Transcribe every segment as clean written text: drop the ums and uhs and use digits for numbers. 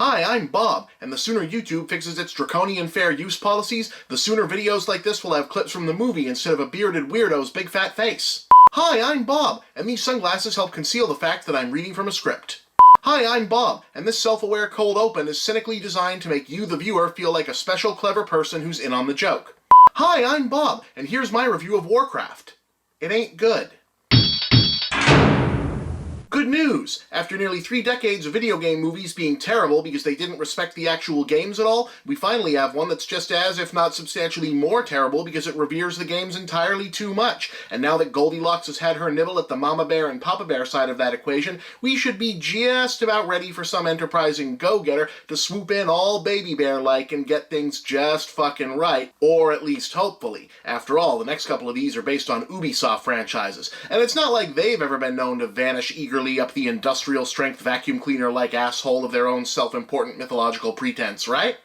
Hi, I'm Bob, and the sooner YouTube fixes its draconian fair use policies, the sooner videos like this will have clips from the movie instead of a bearded weirdo's big fat face. Hi, I'm Bob, and these sunglasses help conceal the fact that I'm reading from a script. Hi, I'm Bob, and this self-aware cold open is cynically designed to make you, the viewer, feel like a special clever person who's in on the joke. Hi, I'm Bob, and here's my review of WARCRAFT. It ain't good. Good news! After nearly 3 decades of video game movies being terrible because they didn't respect the actual games at all, we finally have one that's just as, if not substantially more terrible because it reveres the games entirely too much. And now that Goldilocks has had her nibble at the Mama Bear and Papa Bear side of that equation, we should be just about ready for some enterprising go-getter to swoop in all Baby Bear-like and get things just fucking right. Or at least hopefully. After all, the next couple of these are based on Ubisoft franchises, and it's not like they've ever been known to vanish eagerly up the industrial-strength vacuum cleaner-like asshole of their own self-important mythological pretense, right?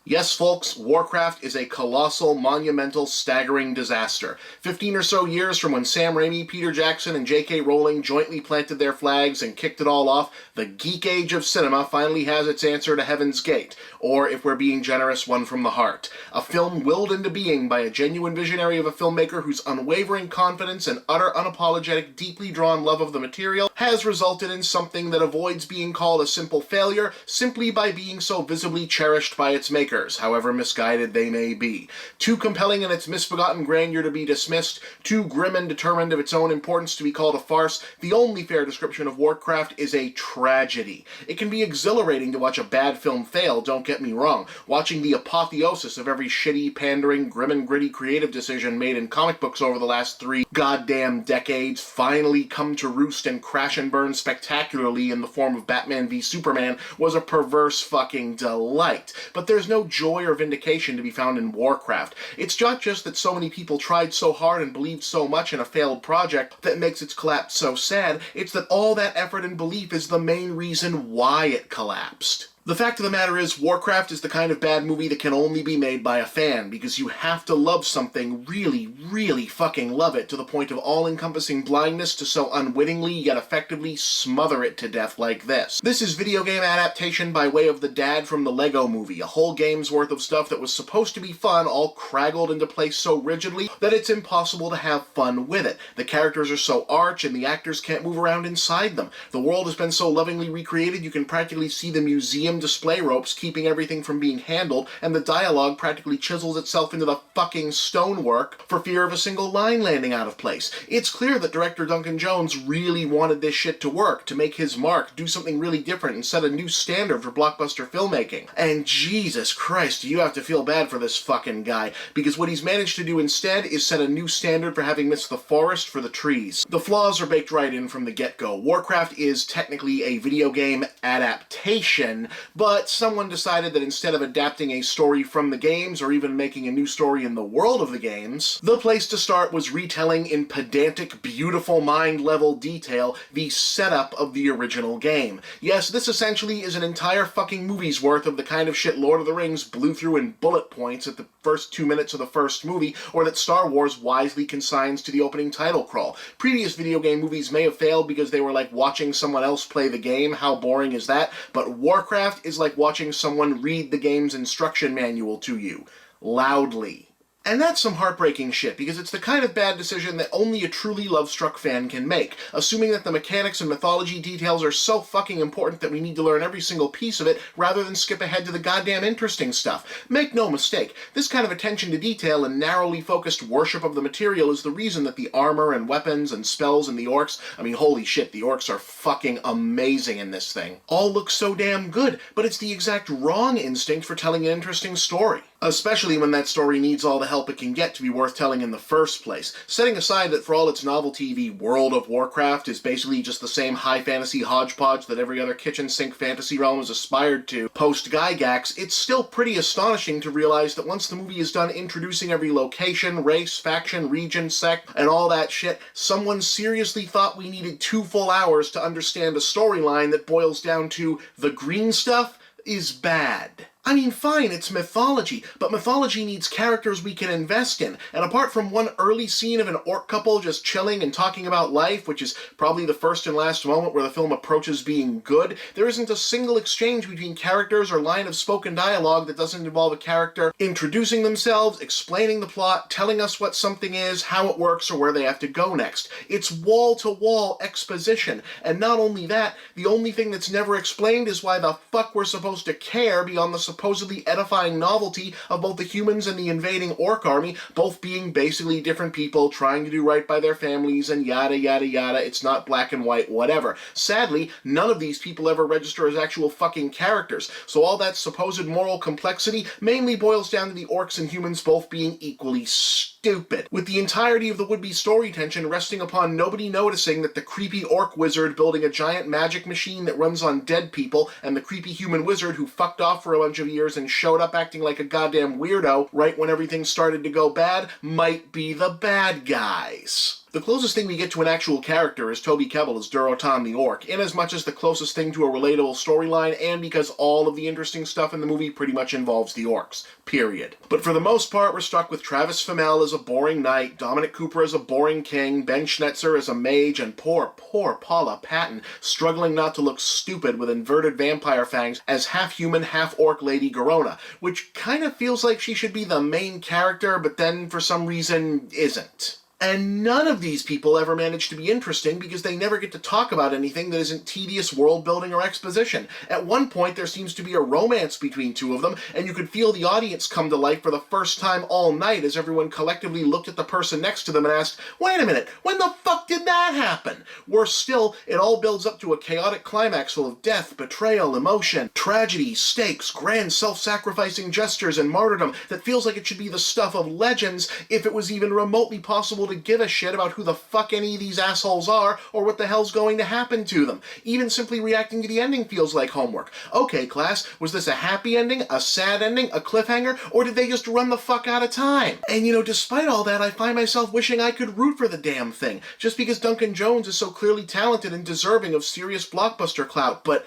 Yes, folks, WARCRAFT is a colossal, monumental, staggering disaster. 15 or so years from when Sam Raimi, Peter Jackson, and J.K. Rowling jointly planted their flags and kicked it all off, the geek age of cinema finally has its answer to Heaven's Gate, or, if we're being generous, one from the heart. A film willed into being by a genuine visionary of a filmmaker whose unwavering confidence and utter unapologetic, deeply drawn love of the material has resulted in something that avoids being called a simple failure simply by being so visibly cherished by its makers, however misguided they may be. Too compelling in its misbegotten grandeur to be dismissed, too grim and determined of its own importance to be called a farce, the only fair description of WARCRAFT is a tragedy. It can be exhilarating to watch a bad film fail, don't get me wrong. Watching the apotheosis of every shitty, pandering, grim and gritty creative decision made in comic books over the last 3 goddamn decades finally come to roost and crash and burn spectacularly in the form of Batman v Superman was a perverse fucking delight. But there's no joy or vindication to be found in WARCRAFT. It's not just that so many people tried so hard and believed so much in a failed project that makes its collapse so sad, it's that all that effort and belief is the main reason why it collapsed. The fact of the matter is, WARCRAFT is the kind of bad movie that can only be made by a fan, because you have to love something, really, really fucking love it, to the point of all-encompassing blindness to so unwittingly yet effectively smother it to death like this. This is video game adaptation by way of the dad from the Lego Movie, a whole game's worth of stuff that was supposed to be fun, all craggled into place so rigidly that it's impossible to have fun with it. The characters are so arch, and the actors can't move around inside them. The world has been so lovingly recreated you can practically see the museum display ropes keeping everything from being handled, and the dialogue practically chisels itself into the fucking stonework for fear of a single line landing out of place. It's clear that director Duncan Jones really wanted this shit to work, to make his mark, do something really different, and set a new standard for blockbuster filmmaking. And Jesus Christ, do you have to feel bad for this fucking guy, because what he's managed to do instead is set a new standard for having missed the forest for the trees. The flaws are baked right in from the get-go. WARCRAFT is technically a video game adaptation, but someone decided that instead of adapting a story from the games, or even making a new story in the world of the games, the place to start was retelling in pedantic, beautiful mind-level detail the setup of the original game. Yes, this essentially is an entire fucking movie's worth of the kind of shit Lord of the Rings blew through in bullet points at the first 2 minutes of the first movie, or that Star Wars wisely consigns to the opening title crawl. Previous video game movies may have failed because they were like watching someone else play the game, how boring is that, but WARCRAFT is like watching someone read the game's instruction manual to you, loudly. And that's some heartbreaking shit, because it's the kind of bad decision that only a truly love-struck fan can make, assuming that the mechanics and mythology details are so fucking important that we need to learn every single piece of it, rather than skip ahead to the goddamn interesting stuff. Make no mistake, this kind of attention to detail and narrowly focused worship of the material is the reason that the armor and weapons and spells and the orcs, I mean holy shit, the orcs are fucking amazing in this thing, all look so damn good, but it's the exact wrong instinct for telling an interesting story. Especially when that story needs all the help it can get to be worth telling in the first place. Setting aside that for all its novelty, the world of WARCRAFT is basically just the same high fantasy hodgepodge that every other kitchen sink fantasy realm has aspired to post-Gygax, it's still pretty astonishing to realize that once the movie is done introducing every location, race, faction, region, sect, and all that shit, someone seriously thought we needed 2 full hours to understand a storyline that boils down to the green stuff is bad. I mean, fine, it's mythology, but mythology needs characters we can invest in, and apart from one early scene of an orc couple just chilling and talking about life, which is probably the first and last moment where the film approaches being good, there isn't a single exchange between characters or line of spoken dialogue that doesn't involve a character introducing themselves, explaining the plot, telling us what something is, how it works, or where they have to go next. It's wall-to-wall exposition, and not only that, the only thing that's never explained is why the fuck we're supposed to care beyond the supposedly edifying novelty of both the humans and the invading orc army, both being basically different people trying to do right by their families and yada yada yada. It's not black and white, whatever. Sadly, none of these people ever register as actual fucking characters, so all that supposed moral complexity mainly boils down to the orcs and humans both being equally stupid, with the entirety of the would-be story tension resting upon nobody noticing that the creepy orc wizard building a giant magic machine that runs on dead people and the creepy human wizard who fucked off for a bunch of years and showed up acting like a goddamn weirdo right when everything started to go bad might be the bad guys. The closest thing we get to an actual character is Toby Kebbell as Durotan the Orc, inasmuch as the closest thing to a relatable storyline, and because all of the interesting stuff in the movie pretty much involves the orcs. Period. But for the most part, we're stuck with Travis Fimmel as a boring knight, Dominic Cooper as a boring king, Ben Schnetzer as a mage, and poor Paula Patton struggling not to look stupid with inverted vampire fangs as half-human, half-orc Lady Garona, which kind of feels like she should be the main character, but then for some reason isn't. And none of these people ever manage to be interesting because they never get to talk about anything that isn't tedious world-building or exposition. At one point, there seems to be a romance between two of them, and you could feel the audience come to life for the first time all night as everyone collectively looked at the person next to them and asked, "Wait a minute, when the fuck did that happen?" Worse still, it all builds up to a chaotic climax full of death, betrayal, emotion, tragedy, stakes, grand self-sacrificing gestures, and martyrdom that feels like it should be the stuff of legends if it was even remotely possible to give a shit about who the fuck any of these assholes are or what the hell's going to happen to them. Even simply reacting to the ending feels like homework. Okay, class, was this a happy ending, a sad ending, a cliffhanger, or did they just run the fuck out of time? And despite all that, I find myself wishing I could root for the damn thing, just because Duncan Jones is so clearly talented and deserving of serious blockbuster clout, but,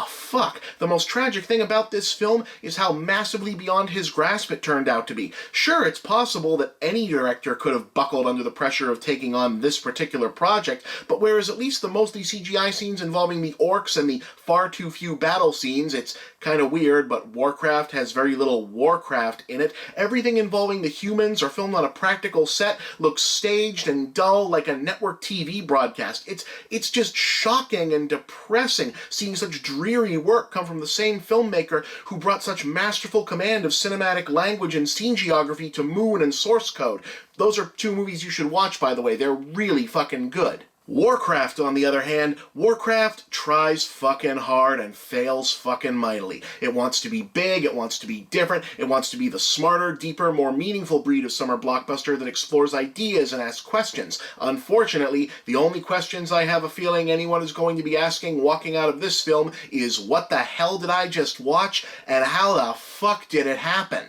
fuck, the most tragic thing about this film is how massively beyond his grasp it turned out to be. Sure, it's possible that any director could have buckled under the pressure of taking on this particular project, but whereas at least the mostly CGI scenes involving the orcs and the far too few battle scenes, it's kind of weird, but Warcraft has very little Warcraft in it, everything involving the humans or filmed on a practical set looks staged and dull like a network TV broadcast. It's just shocking and depressing seeing such dreary work come from the same filmmaker who brought such masterful command of cinematic language and scene geography to Moon and Source Code. Those are two movies you should watch, by the way. They're really fucking good. Warcraft, on the other hand, Warcraft tries fucking hard and fails fucking mightily. It wants to be big, it wants to be different, it wants to be the smarter, deeper, more meaningful breed of summer blockbuster that explores ideas and asks questions. Unfortunately, the only questions I have a feeling anyone is going to be asking walking out of this film is, what the hell did I just watch, and how the fuck did it happen?